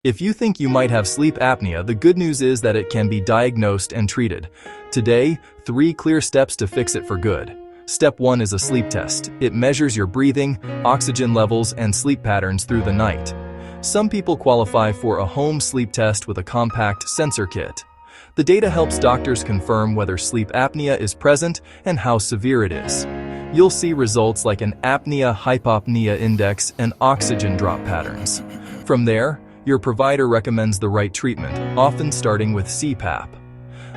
If you think you might have sleep apnea, the good news is that it can be diagnosed and treated. Today, 3 clear steps to fix it for good. Step 1 is a sleep test. It measures your breathing, oxygen levels, and sleep patterns through the night. Some people qualify for a home sleep test with a compact sensor kit. The data helps doctors confirm whether sleep apnea is present and how severe it is. You'll see results like an apnea-hypopnea index and oxygen drop patterns. From there, your provider recommends the right treatment, often starting with CPAP.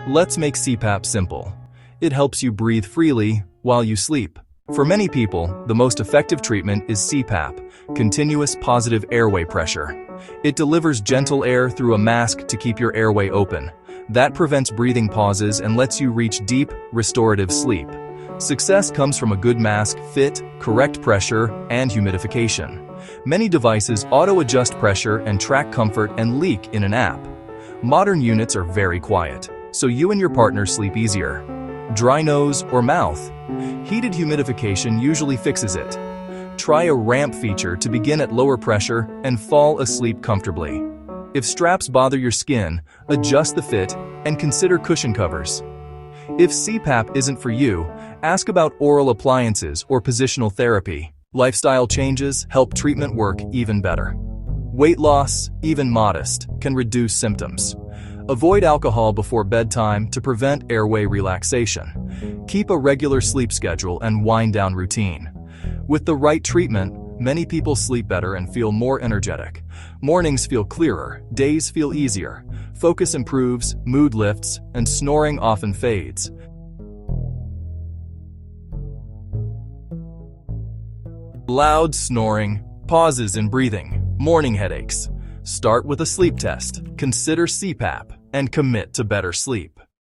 Let's make CPAP simple. It helps you breathe freely while you sleep. For many people, the most effective treatment is CPAP, continuous positive airway pressure. It delivers gentle air through a mask to keep your airway open. That prevents breathing pauses and lets you reach deep, restorative sleep. Success comes from a good mask fit, correct pressure, and humidification. Many devices auto-adjust pressure and track comfort and leak in an app. Modern units are very quiet, so you and your partner sleep easier. Dry nose or mouth? Heated humidification usually fixes it. Try a ramp feature to begin at lower pressure and fall asleep comfortably. If straps bother your skin, adjust the fit and consider cushion covers. If CPAP isn't for you, ask about oral appliances or positional therapy. Lifestyle changes help treatment work even better. Weight loss, even modest, can reduce symptoms. Avoid alcohol before bedtime to prevent airway relaxation. Keep a regular sleep schedule and wind-down routine. With the right treatment, many people sleep better and feel more energetic. Mornings feel clearer, days feel easier, focus improves, mood lifts, and snoring often fades. Loud snoring, pauses in breathing, morning headaches. Start with a sleep test, consider CPAP, and commit to better sleep.